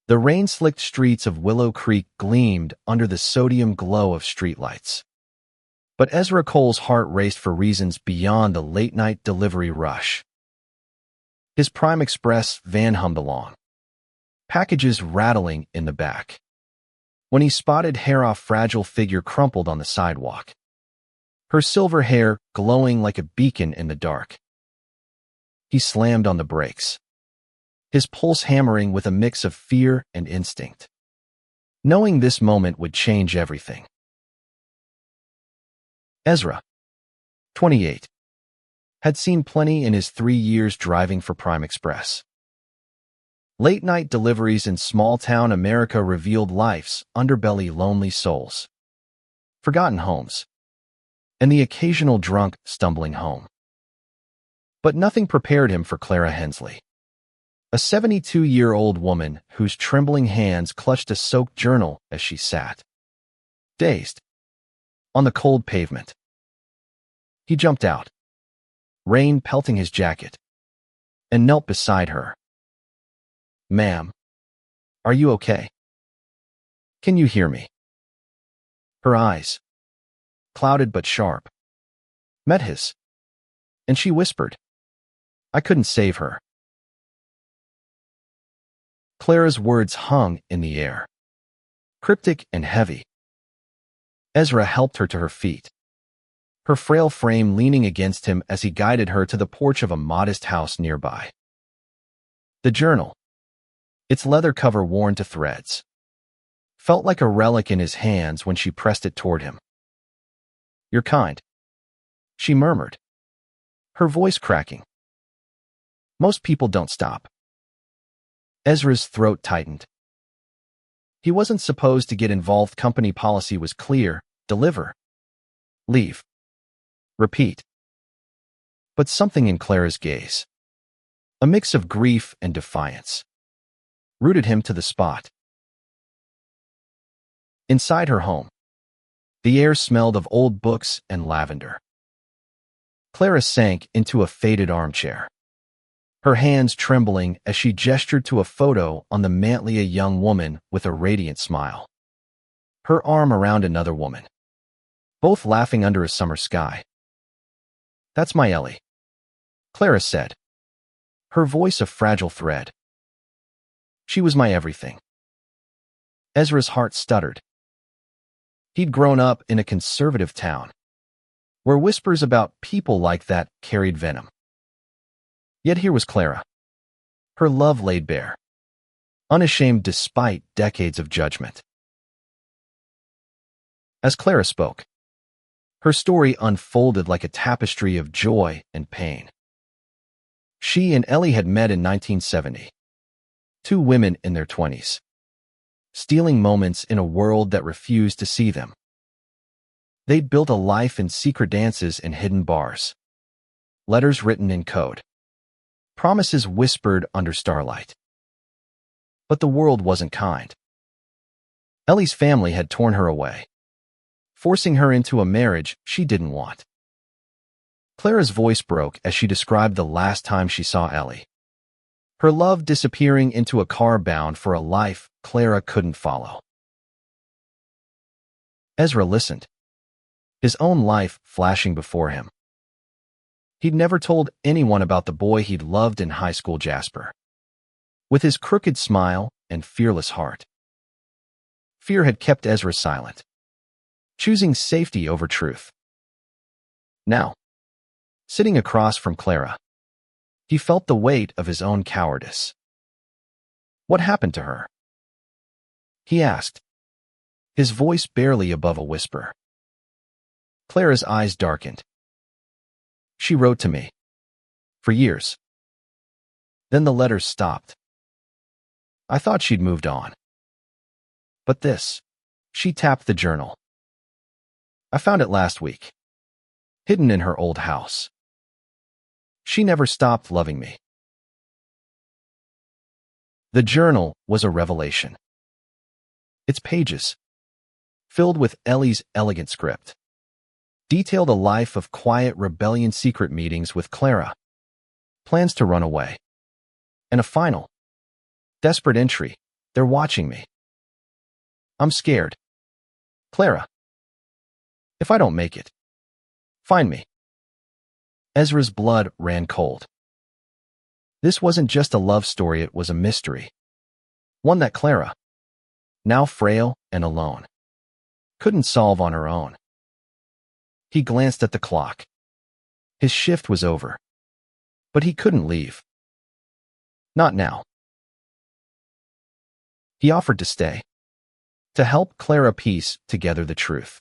The rain-slicked streets of Willow Creek gleamed under the sodium glow of streetlights. But Ezra Cole's heart raced for reasons beyond the late-night delivery rush. His PrimeExpress van hummed along, packages rattling in the back, when he spotted Hera's fragile figure crumpled on the sidewalk, her silver hair glowing like a beacon in the dark. He slammed on the brakes, his pulse hammering with a mix of fear and instinct, knowing this moment would change everything. Ezra, 28, had seen plenty in his 3 years driving for PrimeExpress. Late-night deliveries in small-town America revealed life's underbelly, lonely souls, forgotten homes, and the occasional drunk stumbling home. But nothing prepared him for Clara Hensley, a 72-year-old woman whose trembling hands clutched a soaked journal as she sat, dazed, on the cold pavement. He jumped out, rain pelting his jacket, and knelt beside her. "Ma'am, are you okay? Can you hear me?" Her eyes, clouded but sharp, met his, and she whispered, "I couldn't save her." Clara's words hung in the air, cryptic and heavy. Ezra helped her to her feet, her frail frame leaning against him as he guided her to the porch of a modest house nearby. The journal, its leather cover worn to threads, felt like a relic in his hands when she pressed it toward him. "You're kind," she murmured, her voice cracking. "Most people don't stop." Ezra's throat tightened. He wasn't supposed to get involved. Company policy was clear: deliver, leave, repeat. But something in Clara's gaze, a mix of grief and defiance, rooted him to the spot. Inside her home, the air smelled of old books and lavender. Clara sank into a faded armchair, her hands trembling as she gestured to a photo on the mantel. A young woman with a radiant smile, her arm around another woman, both laughing under a summer sky. "That's my Ellie," Clara said, her voice a fragile thread. "She was my everything." Ezra's heart stuttered. He'd grown up in a conservative town, where whispers about people like that carried venom. Yet here was Clara, her love laid bare, unashamed despite decades of judgment. As Clara spoke, her story unfolded like a tapestry of joy and pain. She and Ellie had met in 1970, two women in their 20s, stealing moments in a world that refused to see them. They'd built a life in secret dances and hidden bars, letters written in code, promises whispered under starlight. But the world wasn't kind. Ellie's family had torn her away, forcing her into a marriage she didn't want. Clara's voice broke as she described the last time she saw Ellie, her love disappearing into a car bound for a life Clara couldn't follow. Ezra listened, his own life flashing before him. He'd never told anyone about the boy he'd loved in high school, Jasper, with his crooked smile and fearless heart. Fear had kept Ezra silent, choosing safety over truth. Now, sitting across from Clara, he felt the weight of his own cowardice. "What happened to her?" he asked, his voice barely above a whisper. Clara's eyes darkened. "She wrote to me. For years. Then the letters stopped. I thought she'd moved on. But this," she tapped the journal. "I found it last week, hidden in her old house. She never stopped loving me." The journal was a revelation. Its pages, filled with Ellie's elegant script, detailed a life of quiet rebellion, secret meetings with Clara, plans to run away, and a final, desperate entry They're watching me. I'm scared. Clara. If I don't make it, find me. Ezra's blood ran cold. This wasn't just a love story, it was a mystery. One that Clara, now frail and alone, couldn't solve on her own. He glanced at the clock. His shift was over. But he couldn't leave. Not now. He offered to stay, to help Clara piece together the truth.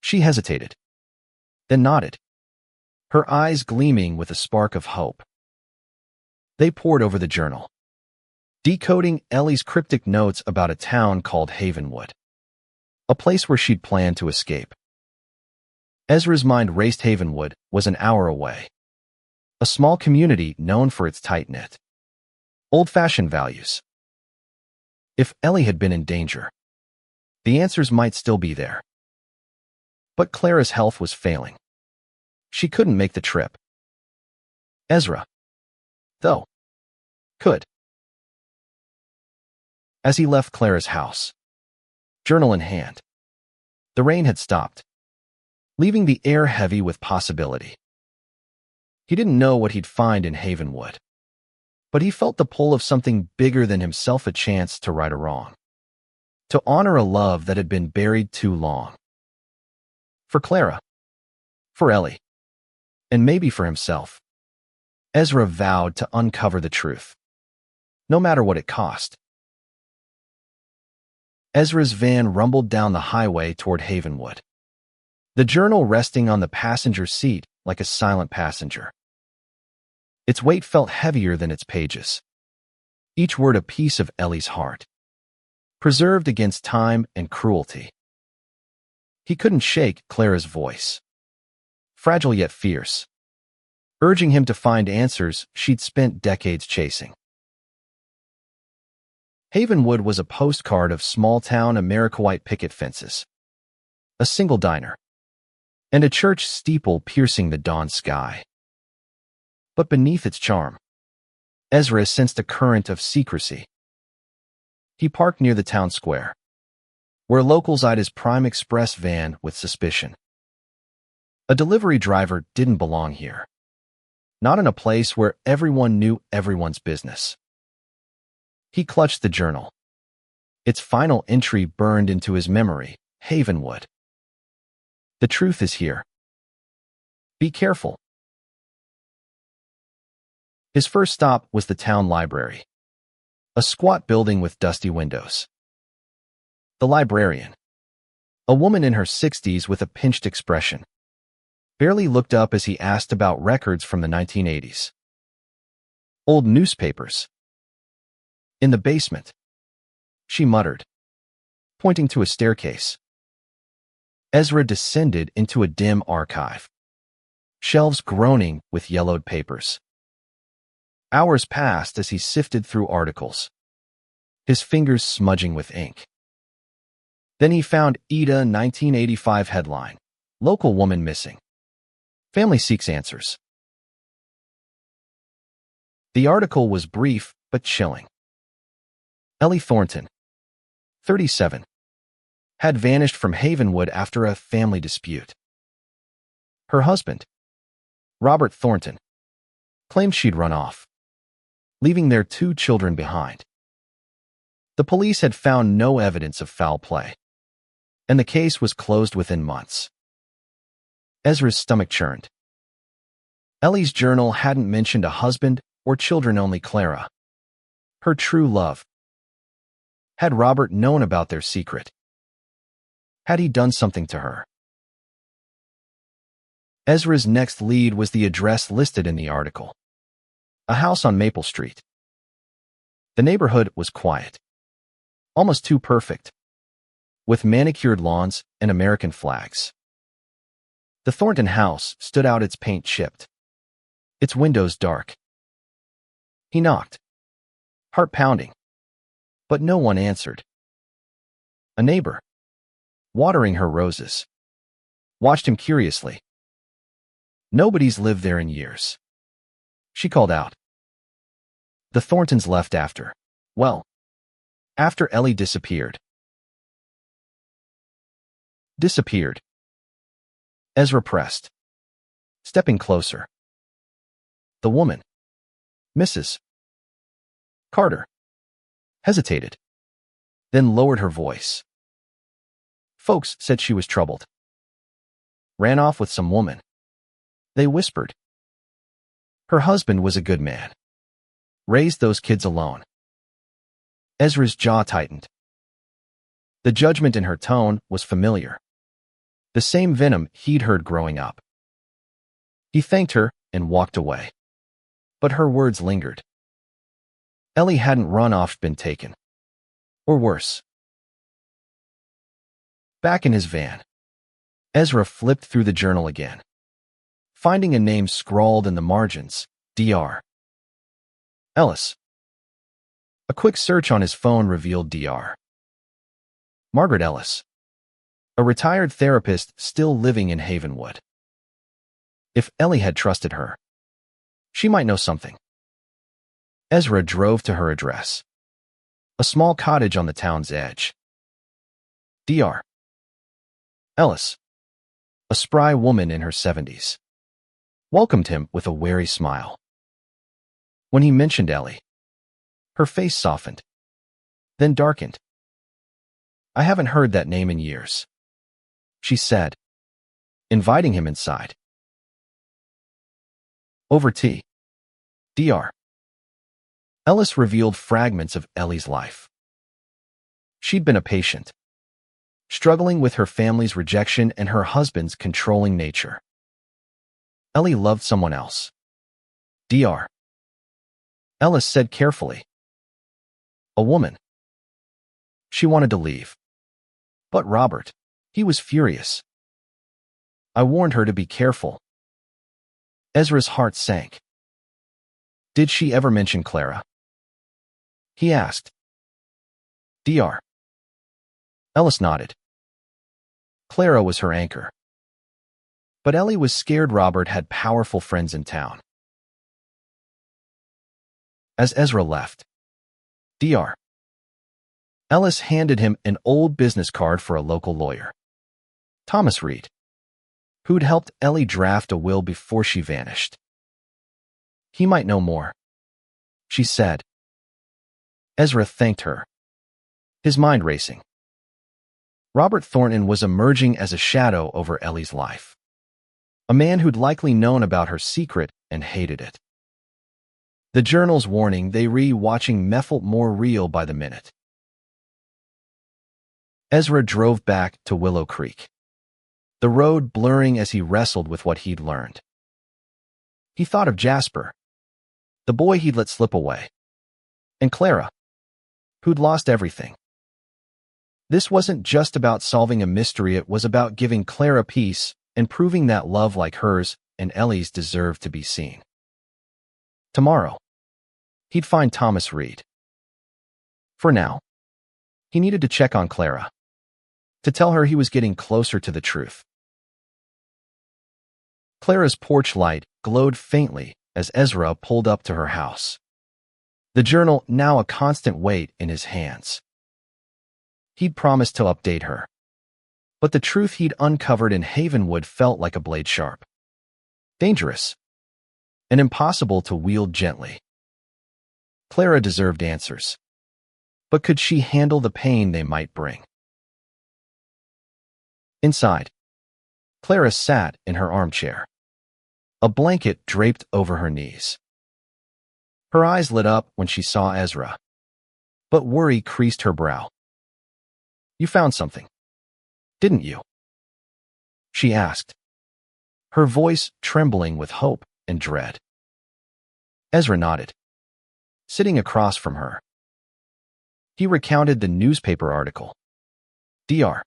She hesitated, then nodded, her eyes gleaming with a spark of hope. They pored over the journal, decoding Ellie's cryptic notes about a town called Havenwood, a place where she'd planned to escape. Ezra's mind raced. Havenwood was an hour away, a small community known for its tight-knit, old-fashioned values. If Ellie had been in danger, the answers might still be there. But Clara's health was failing. She couldn't make the trip. Ezra, though, could. As he left Clara's house, journal in hand, the rain had stopped, leaving the air heavy with possibility. He didn't know what he'd find in Havenwood, but he felt the pull of something bigger than himself, a chance to right a wrong, to honor a love that had been buried too long. For Clara, for Ellie, and maybe for himself, Ezra vowed to uncover the truth, no matter what it cost. Ezra's van rumbled down the highway toward Havenwood, the journal resting on the passenger seat like a silent passenger. Its weight felt heavier than its pages, each word a piece of Ellie's heart, preserved against time and cruelty. He couldn't shake Clara's voice, fragile yet fierce, urging him to find answers she'd spent decades chasing. Havenwood was a postcard of small-town America: white picket fences, a single diner, and a church steeple piercing the dawn sky. But beneath its charm, Ezra sensed a current of secrecy. He parked near the town square, where locals eyed his PrimeExpress van with suspicion. A delivery driver didn't belong here, not in a place where everyone knew everyone's business. He clutched the journal. Its final entry burned into his memory: Havenwood. The truth is here. Be careful. His first stop was the town library, a squat building with dusty windows. The librarian, a woman in her 60s with a pinched expression, barely looked up as he asked about records from the 1980s. Old newspapers. In the basement, she muttered, pointing to a staircase. Ezra descended into a dim archive, shelves groaning with yellowed papers. Hours passed as he sifted through articles, his fingers smudging with ink. Then he found Ida 1985 headline: Local woman missing. Family seeks answers. The article was brief but chilling. Ellie Thornton, 37, had vanished from Havenwood after a family dispute. Her husband, Robert Thornton, claimed she'd run off, leaving their 2 children behind. The police had found no evidence of foul play, and the case was closed within months. Ezra's stomach churned. Ellie's journal hadn't mentioned a husband or children, only Clara, her true love. Had Robert known about their secret? Had he done something to her? Ezra's next lead was the address listed in the article: a house on Maple Street. The neighborhood was quiet, almost too perfect, with manicured lawns and American flags. The Thornton house stood out, its paint chipped, its windows dark. He knocked, heart pounding, but no one answered. A neighbor, watering her roses, watched him curiously. Nobody's lived there in years, she called out. The Thorntons left after, well, After Ellie disappeared. Ezra pressed, stepping closer. The woman, Mrs. Carter, hesitated, then lowered her voice. Folks said she was troubled. Ran off with some woman. They whispered. Her husband was a good man. Raised those kids alone. Ezra's jaw tightened. The judgment in her tone was familiar. The same venom he'd heard growing up. He thanked her and walked away. But her words lingered. Ellie hadn't run off, been taken. Or worse. Back in his van, Ezra flipped through the journal again, finding a name scrawled in the margins, Dr. Ellis. A quick search on his phone revealed Dr. Margaret Ellis, a retired therapist still living in Havenwood. If Ellie had trusted her, she might know something. Ezra drove to her address, a small cottage on the town's edge. Dr. Ellis, a spry woman in her 70s, welcomed him with a wary smile. When he mentioned Ellie, her face softened, then darkened. I haven't heard that name in years, she said, inviting him inside. Over tea, Dr. Ellis revealed fragments of Ellie's life. She'd been a patient, struggling with her family's rejection and her husband's controlling nature. Ellie loved someone else. Dr. Ellis said carefully. A woman. She wanted to leave. But Robert, he was furious. I warned her to be careful. Ezra's heart sank. Did she ever mention Clara? He asked. Dr. Ellis nodded. Clara was her anchor. But Ellie was scared Robert had powerful friends in town. As Ezra left, Dr. Ellis handed him an old business card for a local lawyer, Thomas Reed, who'd helped Ellie draft a will before she vanished. He might know more, she said. Ezra thanked her, his mind racing. Robert Thornton was emerging as a shadow over Ellie's life, a man who'd likely known about her secret and hated it. The journal's warning they watching felt more real by the minute. Ezra drove back to Willow Creek, the road blurring as he wrestled with what he'd learned. He thought of Jasper, the boy he'd let slip away, and Clara, who'd lost everything. This wasn't just about solving a mystery, it was about giving Clara peace and proving that love like hers and Ellie's deserved to be seen. Tomorrow, he'd find Thomas Reed. For now, he needed to check on Clara, to tell her he was getting closer to the truth. Clara's porch light glowed faintly as Ezra pulled up to her house, the journal now a constant weight in his hands. He'd promised to update her, but the truth he'd uncovered in Havenwood felt like a blade sharp, dangerous, and impossible to wield gently. Clara deserved answers, but could she handle the pain they might bring? Inside, Clara sat in her armchair, a blanket draped over her knees. Her eyes lit up when she saw Ezra, but worry creased her brow. You found something, didn't you? She asked, her voice trembling with hope and dread. Ezra nodded, sitting across from her. He recounted the newspaper article, Dr.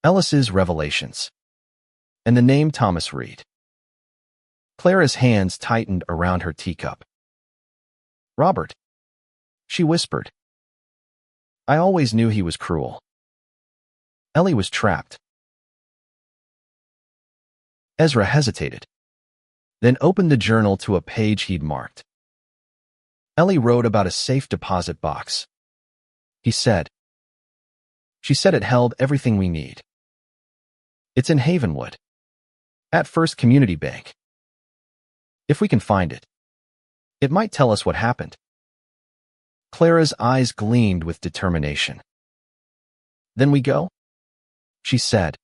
Ellis's revelations, and the name Thomas Reed. Clara's hands tightened around her teacup. Robert, she whispered. I always knew he was cruel. Ellie was trapped. Ezra hesitated, then opened the journal to a page he'd marked. Ellie wrote about a safe deposit box, he said. She said it held everything we need. It's in Havenwood. At First Community Bank. If we can find it, it might tell us what happened. Clara's eyes gleamed with determination. Then we go? She said,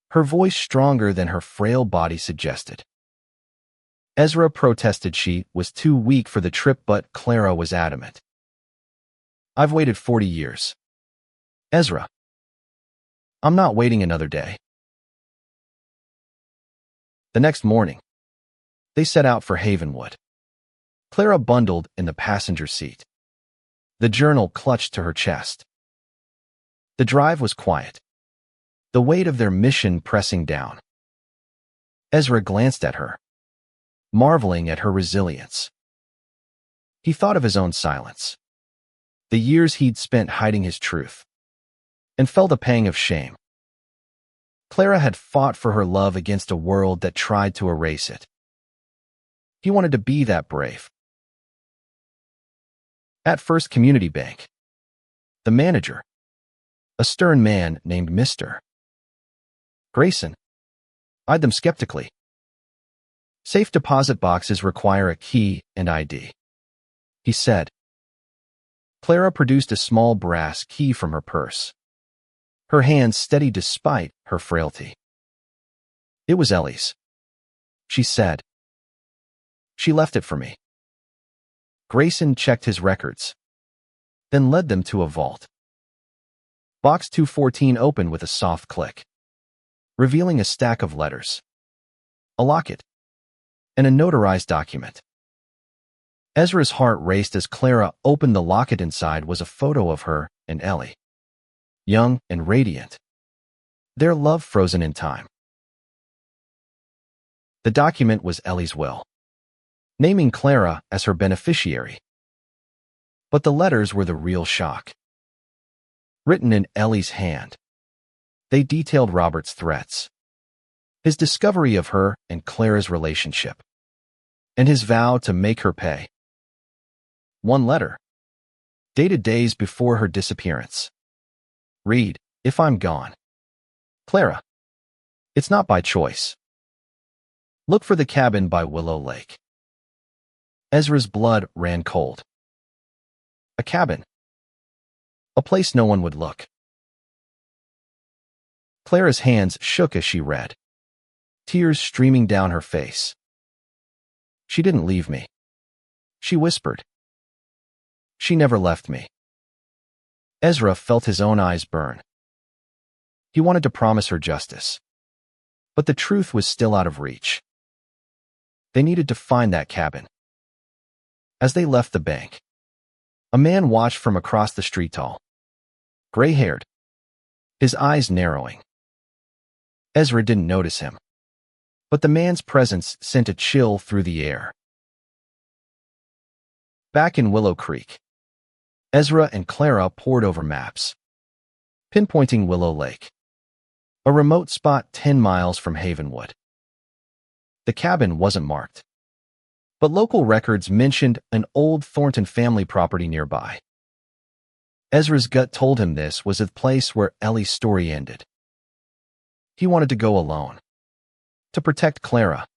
her voice stronger than her frail body suggested. Ezra protested she was too weak for the trip, but Clara was adamant. I've waited 40 years. Ezra, I'm not waiting another day. The next morning, they set out for Havenwood. Clara bundled in the passenger seat. The journal clutched to her chest. The drive was quiet, the weight of their mission pressing down. Ezra glanced at her, marveling at her resilience. He thought of his own silence, the years he'd spent hiding his truth, and felt a pang of shame. Clara had fought for her love against a world that tried to erase it. He wanted to be that brave. At First Community Bank, the manager, a stern man named Mr. Grayson, eyed them skeptically. Safe deposit boxes require a key and ID, he said. Clara produced a small brass key from her purse, her hands steady despite her frailty. It was Ellie's, she said. She left it for me. Grayson checked his records, then led them to a vault. Box 214 opened with a soft click, revealing a stack of letters, a locket, and a notarized document. Ezra's heart raced as Clara opened the locket. Inside was a photo of her and Ellie, young and radiant, their love frozen in time. The document was Ellie's will, naming Clara as her beneficiary. But the letters were the real shock. Written in Ellie's hand, they detailed Robert's threats, his discovery of her and Clara's relationship, and his vow to make her pay. One letter, dated days before her disappearance, read, "If I'm gone, Clara, it's not by choice. Look for the cabin by Willow Lake." Ezra's blood ran cold. A cabin. A place no one would look. Clara's hands shook as she read, tears streaming down her face. She didn't leave me, she whispered. She never left me. Ezra felt his own eyes burn. He wanted to promise her justice, but the truth was still out of reach. They needed to find that cabin. As they left the bank, a man watched from across the street, tall, gray-haired, his eyes narrowing. Ezra didn't notice him, but the man's presence sent a chill through the air. Back in Willow Creek, Ezra and Clara pored over maps, pinpointing Willow Lake, a remote spot 10 miles from Havenwood. The cabin wasn't marked, but local records mentioned an old Thornton family property nearby. Ezra's gut told him this was the place where Ellie's story ended. He wanted to go alone, to protect Clara,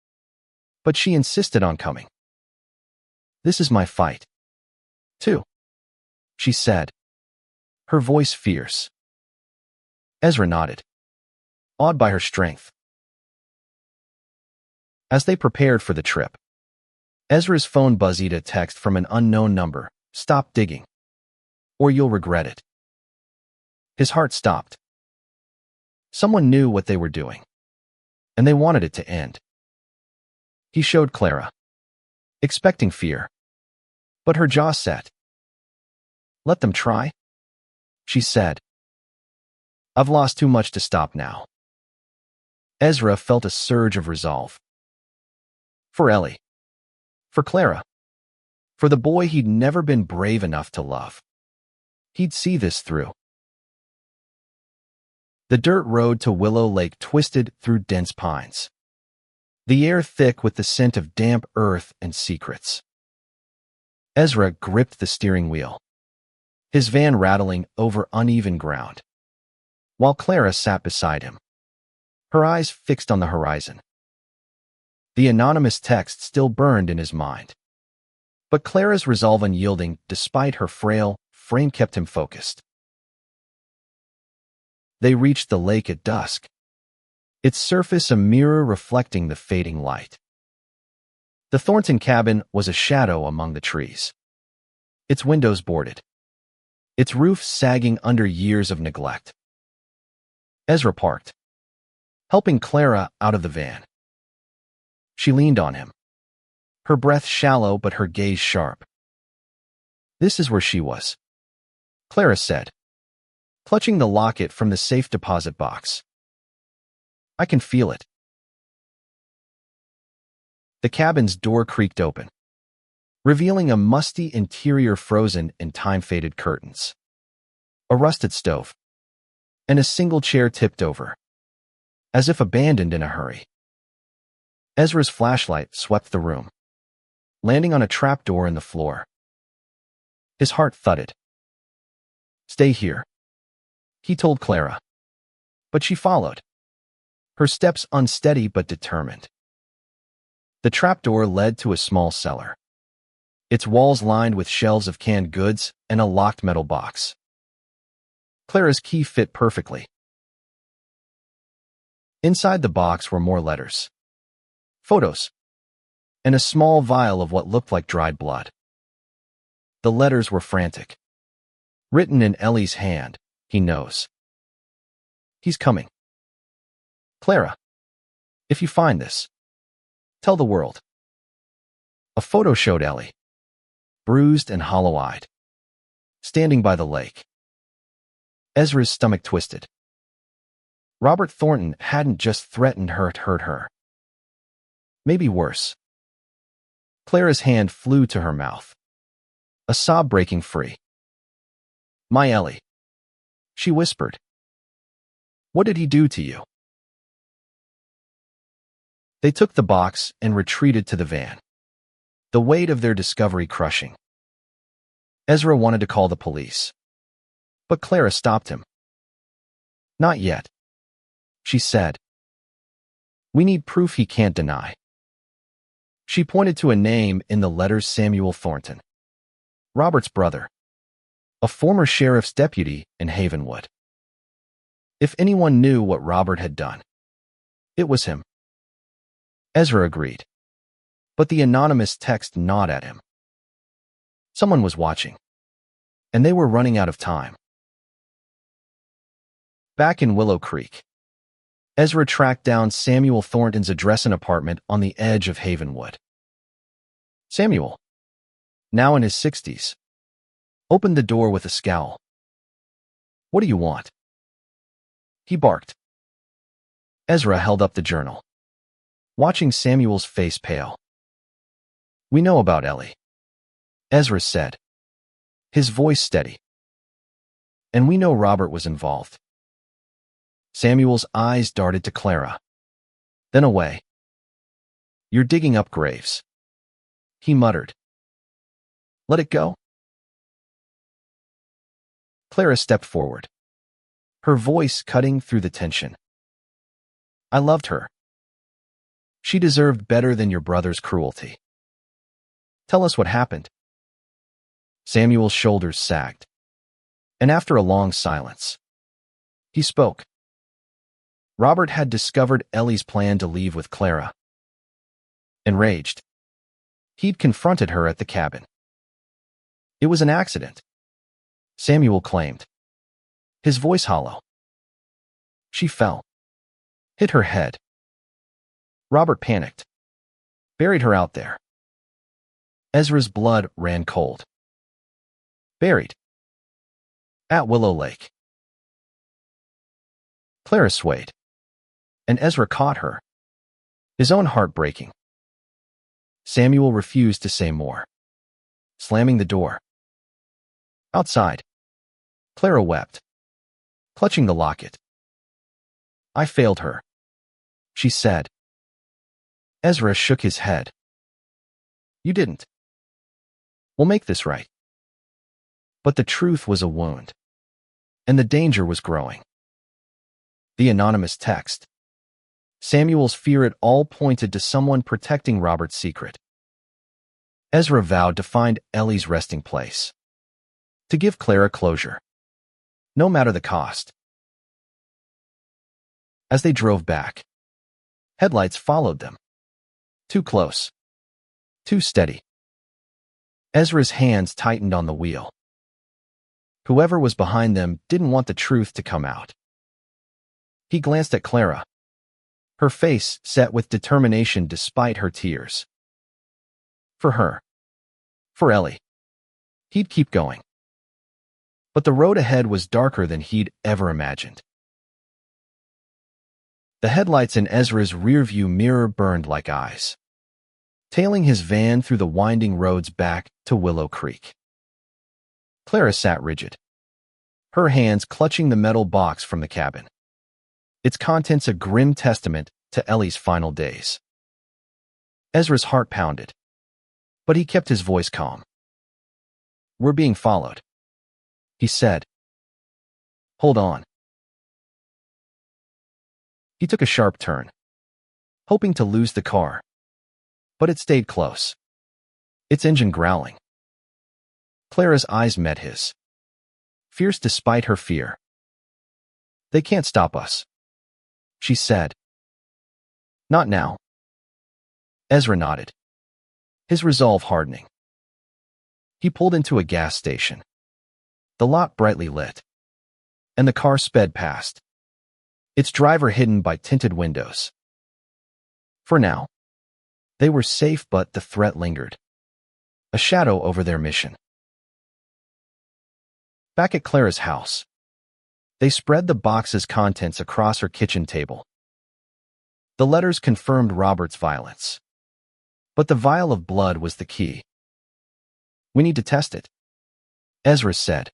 but she insisted on coming. "This is my fight, too," she said, her voice fierce. Ezra nodded, awed by her strength. As they prepared for the trip, Ezra's phone buzzed a text from an unknown number. "Stop digging, or you'll regret it." His heart stopped. Someone knew what they were doing, and they wanted it to end. He showed Clara, expecting fear, but her jaw set. "Let them try," she said. "I've lost too much to stop now." Ezra felt a surge of resolve. For Ellie, for Clara, for the boy he'd never been brave enough to love. He'd see this through. The dirt road to Willow Lake twisted through dense pines, the air thick with the scent of damp earth and secrets. Ezra gripped the steering wheel, his van rattling over uneven ground, while Clara sat beside him, her eyes fixed on the horizon. The anonymous text still burned in his mind, but Clara's resolve unyielding despite her frail frame kept him focused. They reached the lake at dusk, its surface a mirror reflecting the fading light. The Thornton cabin was a shadow among the trees, its windows boarded, its roof sagging under years of neglect. Ezra parked, helping Clara out of the van. She leaned on him, her breath shallow but her gaze sharp. "This is where she was," Clara said, clutching the locket from the safe deposit box. "I can feel it." The cabin's door creaked open, revealing a musty interior frozen in time-faded curtains, a rusted stove, and a single chair tipped over, as if abandoned in a hurry. Ezra's flashlight swept the room, landing on a trapdoor in the floor. His heart thudded. "Stay here," he told Clara, but she followed, her steps unsteady but determined. The trapdoor led to a small cellar, its walls lined with shelves of canned goods and a locked metal box. Clara's key fit perfectly. Inside the box were more letters, photos, and a small vial of what looked like dried blood. The letters were frantic, written in Ellie's hand. "He knows. He's coming. Clara, if you find this, tell the world." A photo showed Ellie, bruised and hollow-eyed, standing by the lake. Ezra's stomach twisted. Robert Thornton hadn't just threatened her to hurt her. Maybe worse. Clara's hand flew to her mouth, a sob breaking free. "My Ellie," she whispered. "What did he do to you?" They took the box and retreated to the van, the weight of their discovery crushing. Ezra wanted to call the police, but Clara stopped him. "Not yet," she said. "We need proof he can't deny." She pointed to a name in the letters: Samuel Thornton, Robert's brother, a former sheriff's deputy in Havenwood. If anyone knew what Robert had done, it was him. Ezra agreed, but the anonymous text gnawed at him. Someone was watching, and they were running out of time. Back in Willow Creek, Ezra tracked down Samuel Thornton's address and apartment on the edge of Havenwood. Samuel, now in his 60s, opened the door with a scowl. "What do you want?" he barked. Ezra held up the journal, watching Samuel's face pale. "We know about Ellie," Ezra said, his voice steady. "And we know Robert was involved." Samuel's eyes darted to Clara, then away. "You're digging up graves," he muttered. "Let it go." Clara stepped forward, her voice cutting through the tension. "I loved her. She deserved better than your brother's cruelty. Tell us what happened." Samuel's shoulders sagged, and after a long silence, he spoke. Robert had discovered Ellie's plan to leave with Clara. Enraged, he'd confronted her at the cabin. "It was an accident," Samuel claimed, his voice hollow. "She fell, hit her head. Robert panicked, buried her out there." Ezra's blood ran cold. "Buried? At Willow Lake?" Clara swayed, and Ezra caught her, his own heart breaking. Samuel refused to say more, slamming the door. Outside, Clara wept, clutching the locket. "I failed her," she said. Ezra shook his head. "You didn't. We'll make this right." But the truth was a wound, and the danger was growing. The anonymous text. Samuel's fear it all pointed to someone protecting Robert's secret. Ezra vowed to find Ellie's resting place, to give Clara closure, no matter the cost. As they drove back, headlights followed them. Too close. Too steady. Ezra's hands tightened on the wheel. Whoever was behind them didn't want the truth to come out. He glanced at Clara, her face set with determination despite her tears. For her. For Ellie. He'd keep going. But the road ahead was darker than he'd ever imagined. The headlights in Ezra's rearview mirror burned like eyes, tailing his van through the winding roads back to Willow Creek. Clara sat rigid, her hands clutching the metal box from the cabin, its contents a grim testament to Ellie's final days. Ezra's heart pounded, but he kept his voice calm. "We're being followed," he said. "Hold on." He took a sharp turn, hoping to lose the car, but it stayed close, its engine growling. Clara's eyes met his, fierce despite her fear. "They can't stop us," she said. "Not now." Ezra nodded, his resolve hardening. He pulled into a gas station, the lot brightly lit, and the car sped past, its driver hidden by tinted windows. For now, they were safe, but the threat lingered, a shadow over their mission. Back at Clara's house, they spread the box's contents across her kitchen table. The letters confirmed Robert's violence, but the vial of blood was the key. "We need to test it," Ezra said.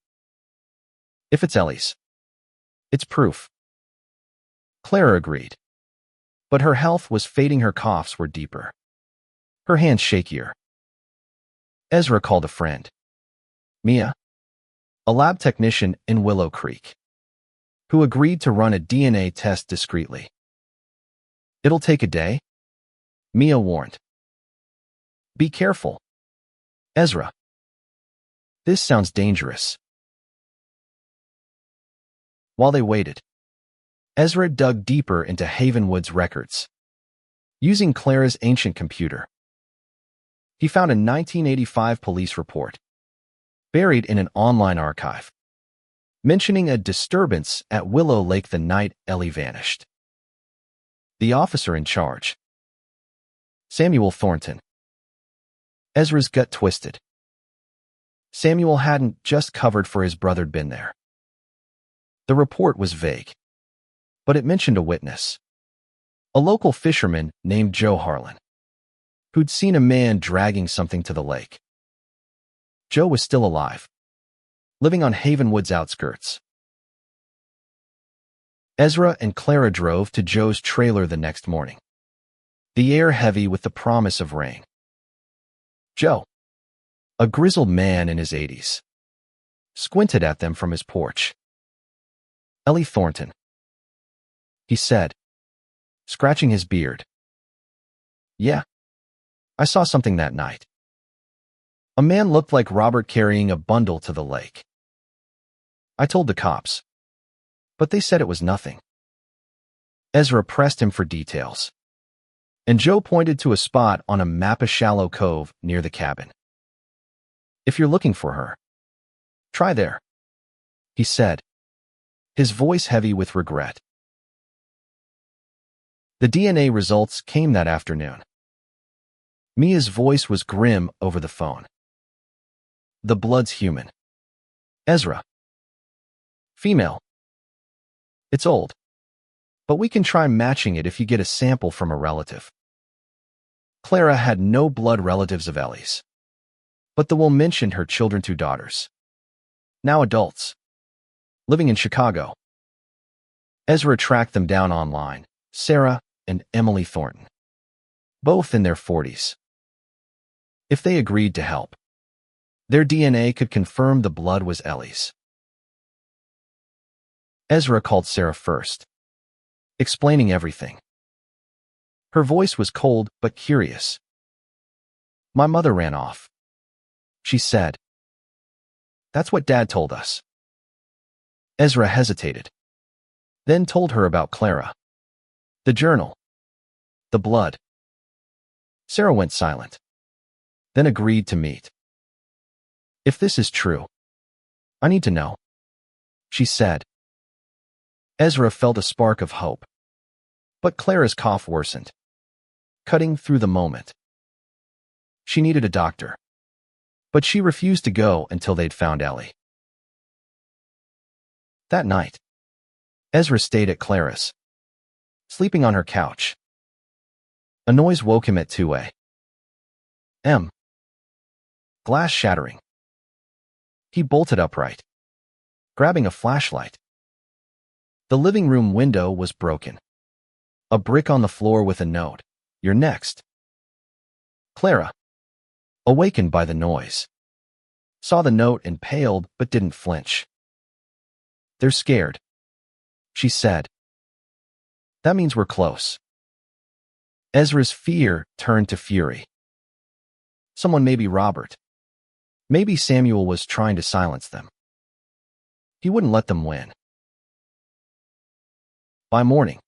"If it's Ellie's, it's proof." Clara agreed, but her health was fading. Her coughs were deeper, her hands shakier. Ezra called a friend, Miah, a lab technician in Willow Creek, who agreed to run a DNA test discreetly. "It'll take a day," Miah warned. "Be careful, Ezra. This sounds dangerous." While they waited, Ezra dug deeper into Havenwood's records, using Clara's ancient computer. He found a 1985 police report, buried in an online archive, mentioning a disturbance at Willow Lake the night Ellie vanished. The officer in charge, Samuel Thornton. Ezra's gut twisted. Samuel hadn't just covered for his brother'd been there. The report was vague, but it mentioned a witness, a local fisherman named Joe Harlan, who'd seen a man dragging something to the lake. Joe was still alive, living on Havenwood's outskirts. Ezra and Clara drove to Joe's trailer the next morning, the air heavy with the promise of rain. Joe, a grizzled man in his 80s, squinted at them from his porch. "Ellie Thornton," he said, scratching his beard. "Yeah, I saw something that night. A man looked like Robert carrying a bundle to the lake. I told the cops, but they said it was nothing." Ezra pressed him for details, and Joe pointed to a spot on a map, a shallow cove near the cabin. "If you're looking for her, try there," he said, his voice heavy with regret. The DNA results came that afternoon. Mia's voice was grim over the phone. "The blood's human. Ezra. Female. It's old, but we can try matching it if you get a sample from a relative." Clara had no blood relatives of Ellie's, but the will mentioned her children, 2 daughters, now adults, living in Chicago. Ezra tracked them down online, Sarah and Emily Thornton, both in their 40s. If they agreed to help, Their DNA could confirm the blood was Ellie's. Ezra called Sarah first, explaining everything. Her voice was cold but curious. "My mother ran off," she said. "That's what Dad told us." Ezra hesitated, then told her about Clara, the journal, the blood. Sarah went silent, then agreed to meet. "If this is true, I need to know," she said. Ezra felt a spark of hope, but Clara's cough worsened, cutting through the moment. She needed a doctor, but she refused to go until they'd found Ellie. That night, Ezra stayed at Clara's, sleeping on her couch. A noise woke him at 2 a.m. Glass shattering. He bolted upright, grabbing a flashlight. The living room window was broken. A brick on the floor with a note, "You're next." Clara, awakened by the noise, saw the note and paled but didn't flinch. "They're scared," she said. "That means we're close." Ezra's fear turned to fury. Someone, maybe Robert. Maybe Samuel, was trying to silence them. He wouldn't let them win. By morning,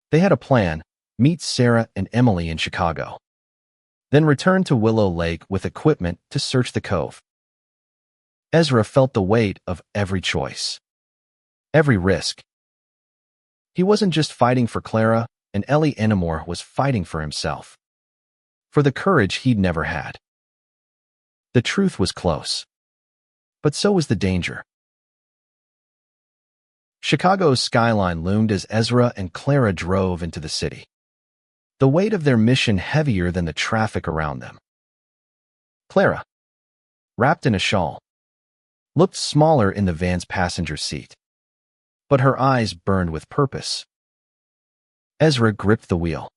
they had a plan: meet Sarah and Emily in Chicago, then return to Willow Lake with equipment to search the cove. Ezra felt the weight of every choice, every risk. He wasn't just fighting for Clara and Ellie anymore, was fighting for himself, for the courage he'd never had. The truth was close, but so was the danger. Chicago's skyline loomed as Ezra and Clara drove into the city, the weight of their mission heavier than the traffic around them. Clara, wrapped in a shawl, looked smaller in the van's passenger seat, but her eyes burned with purpose. Ezra gripped the wheel,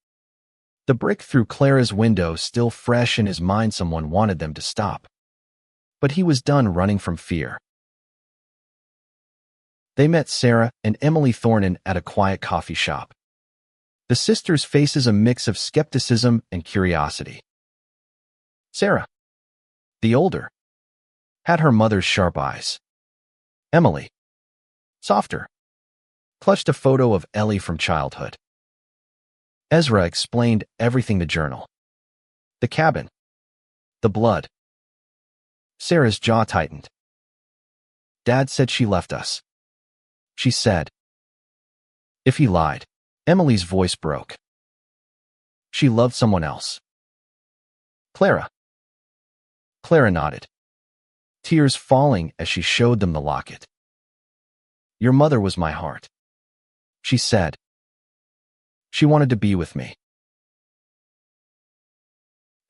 the brick through Clara's window still fresh in his mind. Someone wanted them to stop, but he was done running from fear. They met Sarah and Emily Thornton at a quiet coffee shop. The sisters' faces a mix of skepticism and curiosity. Sarah, the older, had her mother's sharp eyes. Emily, softer, clutched a photo of Ellie from childhood. Ezra explained everything: the journal, the cabin, the blood. Sarah's jaw tightened. "Dad said she left us," she said. "If he lied," Emily's voice broke. "She loved someone else." Clara. Clara nodded, tears falling as she showed them the locket. "Your mother was my heart," she said. "She wanted to be with me."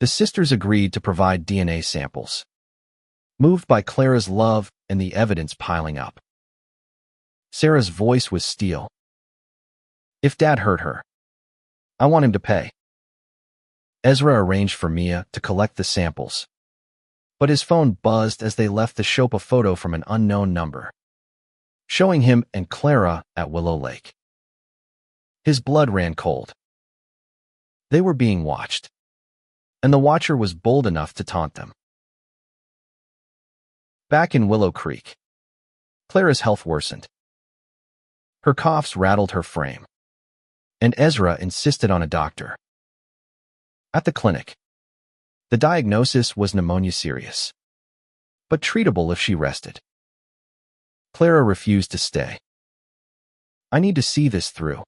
The sisters agreed to provide DNA samples, moved by Clara's love and the evidence piling up. Sarah's voice was steel. "If Dad hurt her, I want him to pay." Ezra arranged for Miah to collect the samples, but his phone buzzed as they left to show a photo from an unknown number, showing him and Clara at Willow Lake. His blood ran cold. They were being watched, and the watcher was bold enough to taunt them. Back in Willow Creek, Clara's health worsened. Her coughs rattled her frame, and Ezra insisted on a doctor. At the clinic, the diagnosis was pneumonia, serious, but treatable if she rested. Clara refused to stay. "I need to see this through,"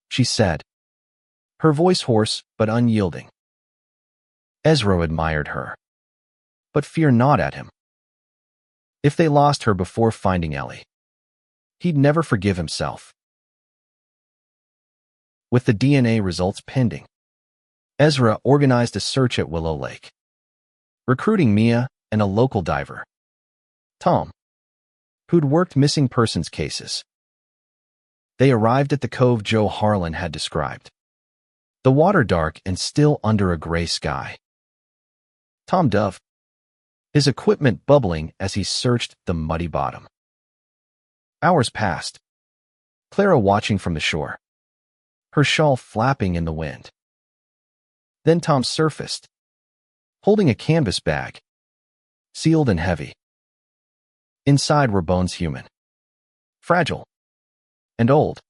she said, her voice hoarse but unyielding. Ezra admired her, but fear gnawed at him. If they lost her before finding Ellie, he'd never forgive himself. With the DNA results pending, Ezra organized a search at Willow Lake, recruiting Miah and a local diver, Tom, who'd worked missing persons cases. They arrived at the cove Joe Harlan had described, the water dark and still under a gray sky. "Tom Dove," his equipment bubbling as he searched the muddy bottom. Hours passed, Clara watching from the shore, her shawl flapping in the wind. Then Tom surfaced, holding a canvas bag, sealed and heavy. Inside were bones human, fragile, and old.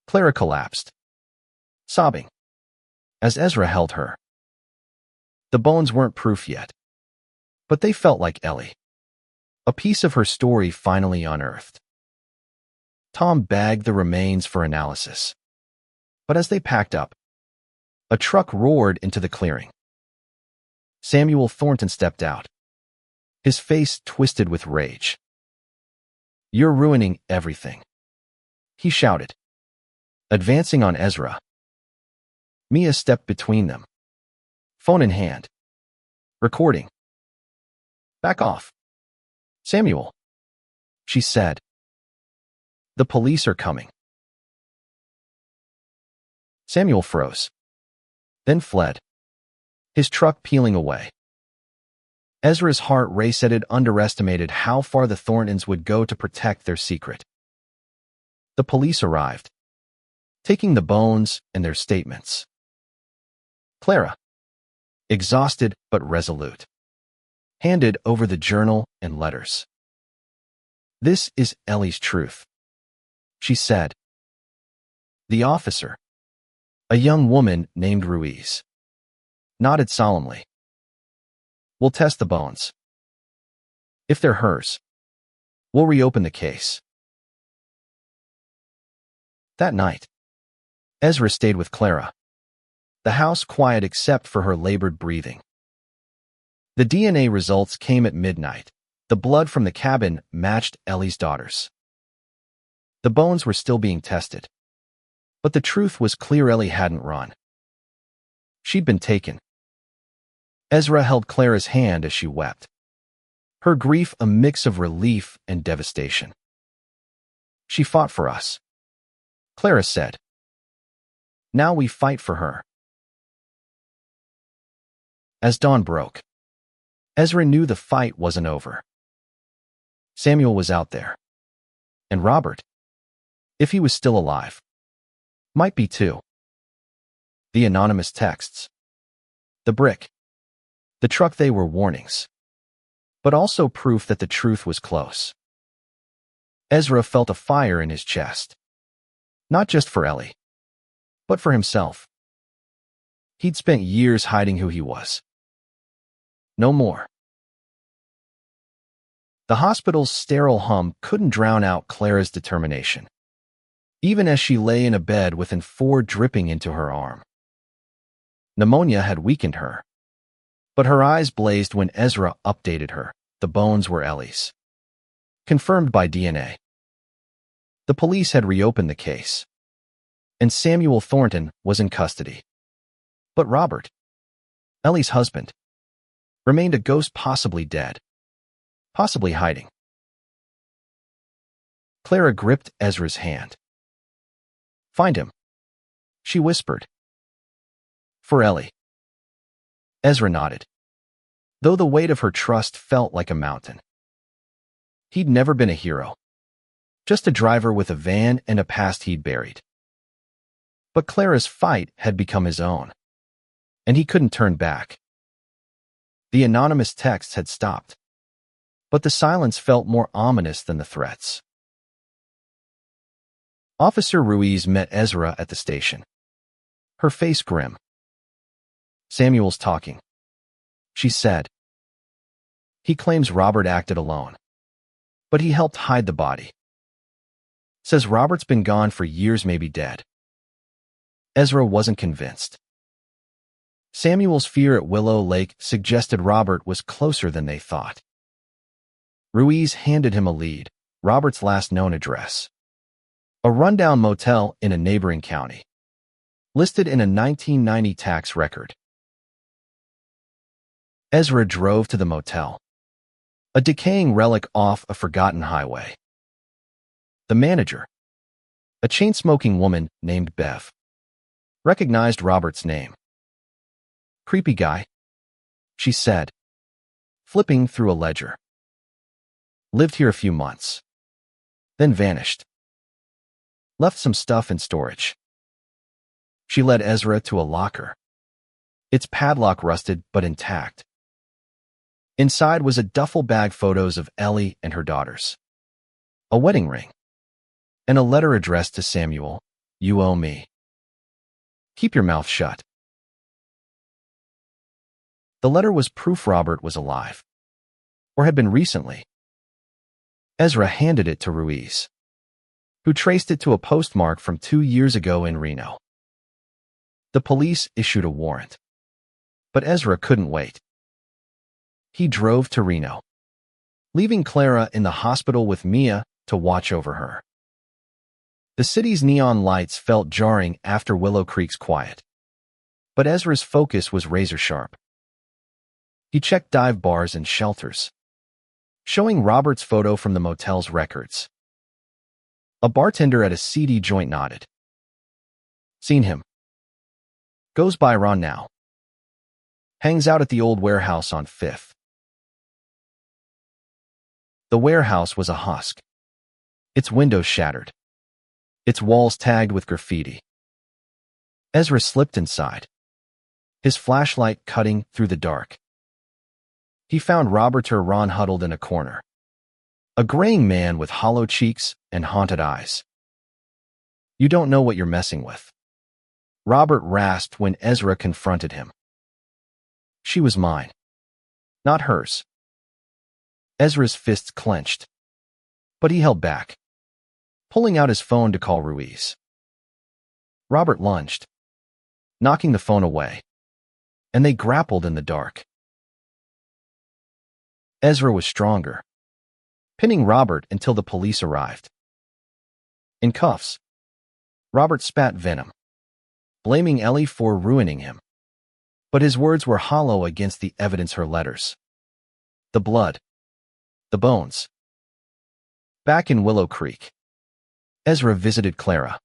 Clara collapsed, sobbing, as Ezra held her. The bones weren't proof yet, but they felt like Ellie, a piece of her story finally unearthed. Tom bagged the remains for analysis, but as they packed up, a truck roared into the clearing. Samuel Thornton stepped out, his face twisted with rage. "You're ruining everything," he shouted, advancing on Ezra. Miah stepped between them, phone in hand, recording. "Back off, Samuel," she said. "The police are coming." Samuel froze, then fled, his truck peeling away. Ezra's heart raced as it underestimated how far the Thorntons would go to protect their secret. The police arrived, taking the bones and their statements. Clara, exhausted but resolute, handed over the journal and letters. "This is Ellie's truth," she said. The officer, a young woman named Ruiz, nodded solemnly. "We'll test the bones. If they're hers, we'll reopen the case." That night, Ezra stayed with Clara, the house quiet except for her labored breathing. The DNA results came at midnight. The blood from the cabin matched Ellie's daughter's. The bones were still being tested, but the truth was clear: Ellie hadn't run. She'd been taken. Ezra held Clara's hand as she wept, her grief a mix of relief and devastation. "She fought for us," Clara said. "Now we fight for her." As dawn broke, Ezra knew the fight wasn't over. Samuel was out there, and Robert, if he was still alive, might be too. The anonymous texts, the brick, the truck, they were warnings, but also proof that the truth was close. Ezra felt a fire in his chest, not just for Ellie, but for himself. He'd spent years hiding who he was. No more. The hospital's sterile hum couldn't drown out Clara's determination, even as she lay in a bed with N4 dripping into her arm. Pneumonia had weakened her, but her eyes blazed when Ezra updated her. The bones were Ellie's, confirmed by DNA. The police had reopened the case, and Samuel Thornton was in custody. But Robert, Ellie's husband, remained a ghost, possibly dead, possibly hiding. Clara gripped Ezra's hand. "Find him," she whispered. "For Ellie." Ezra nodded, though the weight of her trust felt like a mountain. He'd never been a hero, just a driver with a van and a past he'd buried. But Clara's fight had become his own, and he couldn't turn back. The anonymous texts had stopped, but the silence felt more ominous than the threats. Officer Ruiz met Ezra at the station, her face grim. "Samuel's talking," she said. "He claims Robert acted alone, but he helped hide the body. Says Robert's been gone for years, maybe dead." Ezra wasn't convinced. Samuel's fear at Willow Lake suggested Robert was closer than they thought. Ruiz handed him a lead, Robert's last known address, a rundown motel in a neighboring county, listed in a 1990 tax record. Ezra drove to the motel, a decaying relic off a forgotten highway. The manager, a chain-smoking woman named Bev, recognized Robert's name. "Creepy guy," she said, flipping through a ledger. Lived here a few months. Then vanished. Left some stuff in storage. She led Ezra to a locker. Its padlock rusted but intact. Inside was a duffel bag, photos of Ellie and her daughters, a wedding ring, and a letter addressed to Samuel. You owe me. Keep your mouth shut. The letter was proof Robert was alive, or had been recently. Ezra handed it to Ruiz, who traced it to a postmark from 2 years ago in Reno. The police issued a warrant, but Ezra couldn't wait. He drove to Reno, leaving Clara in the hospital with Miah to watch over her. The city's neon lights felt jarring after Willow Creek's quiet, but Ezra's focus was razor-sharp. He checked dive bars and shelters, showing Robert's photo from the motel's records. A bartender at a seedy joint nodded. Seen him. Goes by Ron now. Hangs out at the old warehouse on 5th. The warehouse was a husk. Its windows shattered. Its walls tagged with graffiti. Ezra slipped inside, his flashlight cutting through the dark. He found Ron huddled in a corner, a graying man with hollow cheeks and haunted eyes. You don't know what you're messing with, Robert rasped when Ezra confronted him. She was mine, not hers. Ezra's fists clenched, but he held back, pulling out his phone to call Ruiz. Robert lunged, knocking the phone away, and they grappled in the dark. Ezra was stronger, pinning Robert until the police arrived. In cuffs, Robert spat venom, blaming Ellie for ruining him. But his words were hollow against the evidence, her letters. The blood. The bones. Back in Willow Creek, Ezra visited Clara,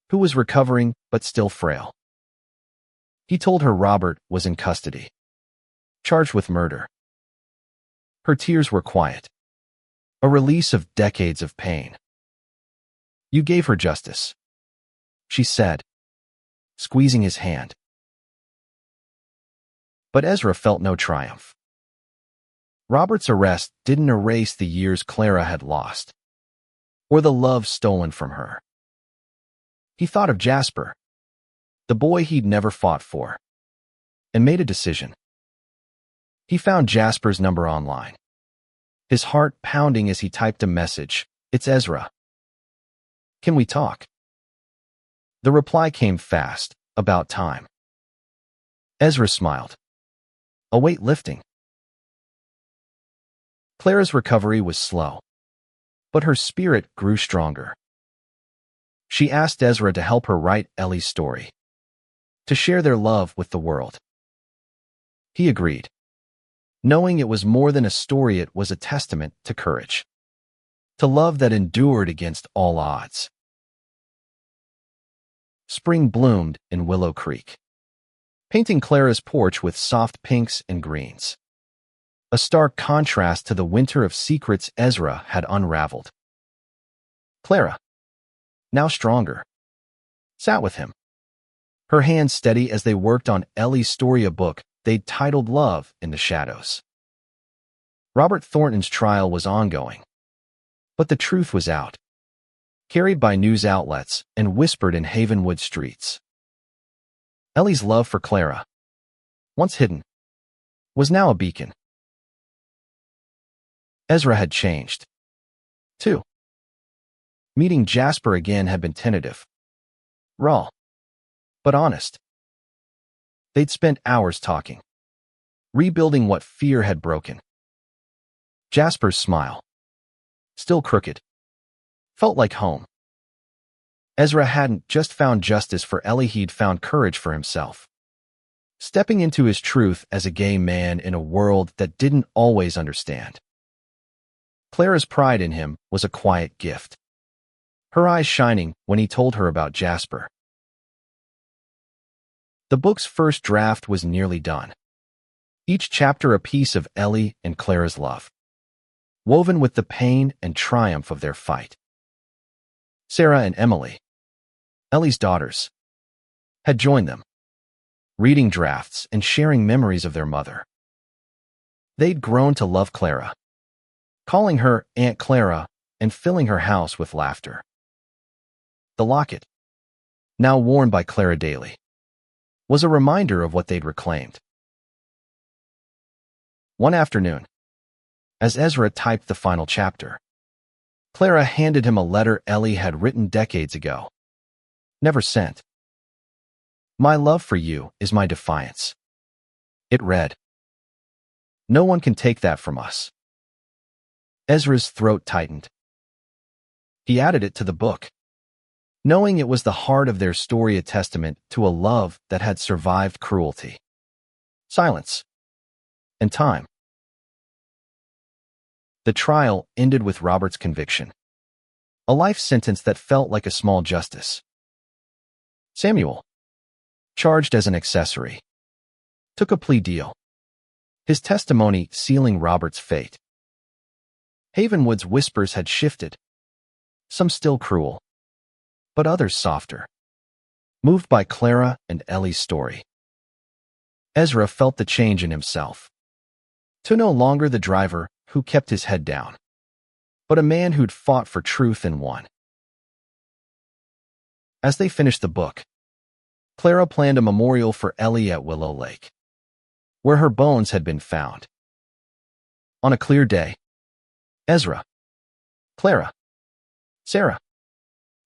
who was recovering but still frail. He told her Robert was in custody, charged with murder. Her tears were quiet, a release of decades of pain. You gave her justice, she said, squeezing his hand. But Ezra felt no triumph. Robert's arrest didn't erase the years Clara had lost, or the love stolen from her. He thought of Jasper, the boy he'd never fought for, and made a decision. He found Jasper's number online, his heart pounding as he typed a message. It's Ezra. Can we talk? The reply came fast, about time. Ezra smiled, a weight lifting. Clara's recovery was slow, but her spirit grew stronger. She asked Ezra to help her write Ellie's story, to share their love with the world. He agreed, knowing it was more than a story, it was a testament to courage, to love that endured against all odds. Spring bloomed in Willow Creek, painting Clara's porch with soft pinks and greens, a stark contrast to the winter of secrets Ezra had unraveled. Clara, now stronger, sat with him, her hands steady as they worked on Ellie's story, a book they'd titled Love in the Shadows. Robert Thornton's trial was ongoing, but the truth was out, carried by news outlets and whispered in Havenwood streets. Ellie's love for Clara, once hidden, was now a beacon. Ezra had changed, too. Meeting Jasper again had been tentative, raw, but honest. They'd spent hours talking, rebuilding what fear had broken. Jasper's smile, still crooked, felt like home. Ezra hadn't just found justice for Ellie, he'd found courage for himself, stepping into his truth as a gay man in a world that didn't always understand. Clara's pride in him was a quiet gift, her eyes shining when he told her about Jasper. The book's first draft was nearly done. Each chapter a piece of Ellie and Clara's love, woven with the pain and triumph of their fight. Sarah and Emily, Ellie's daughters, had joined them, reading drafts and sharing memories of their mother. They'd grown to love Clara, calling her Aunt Clara and filling her house with laughter. The locket, now worn by Clara daily, was a reminder of what they'd reclaimed. One afternoon, as Ezra typed the final chapter, Clara handed him a letter Ellie had written decades ago, never sent. "My love for you is my defiance," it read. "No one can take that from us." Ezra's throat tightened. He added it to the book, knowing it was the heart of their story, a testament to a love that had survived cruelty, silence, and time. The trial ended with Robert's conviction, a life sentence that felt like a small justice. Samuel, charged as an accessory, took a plea deal, his testimony sealing Robert's fate. Havenwood's whispers had shifted, some still cruel, but others softer, moved by Clara and Ellie's story. Ezra felt the change in himself, to no longer the driver who kept his head down, but a man who'd fought for truth and won. As they finished the book, Clara planned a memorial for Ellie at Willow Lake, where her bones had been found. On a clear day, Ezra, Clara, Sarah,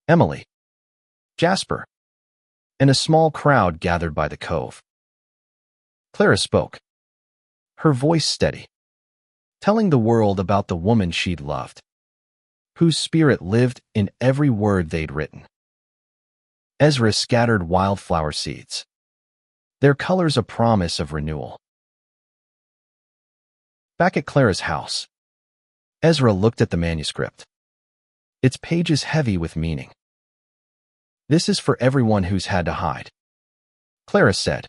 Emily, Jasper, and a small crowd gathered by the cove. Clara spoke, her voice steady, telling the world about the woman she'd loved, whose spirit lived in every word they'd written. Ezra scattered wildflower seeds, their colors a promise of renewal. Back at Clara's house, Ezra looked at the manuscript, its pages heavy with meaning. "This is for everyone who's had to hide," Clara said,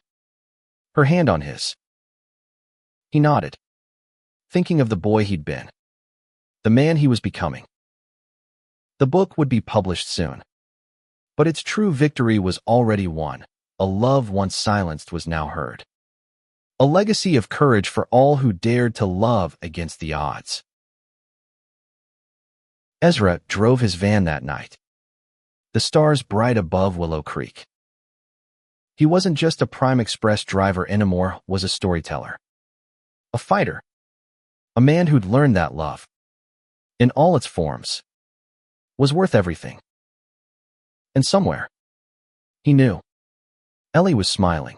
her hand on his. He nodded, thinking of the boy he'd been, the man he was becoming. The book would be published soon, but its true victory was already won. A love once silenced was now heard. A legacy of courage for all who dared to love against the odds. Ezra drove his van that night, the stars bright above Willow Creek. He wasn't just a PrimeExpress driver anymore, was a storyteller, a fighter, a man who'd learned that love, in all its forms, was worth everything. And somewhere, he knew, Ellie was smiling,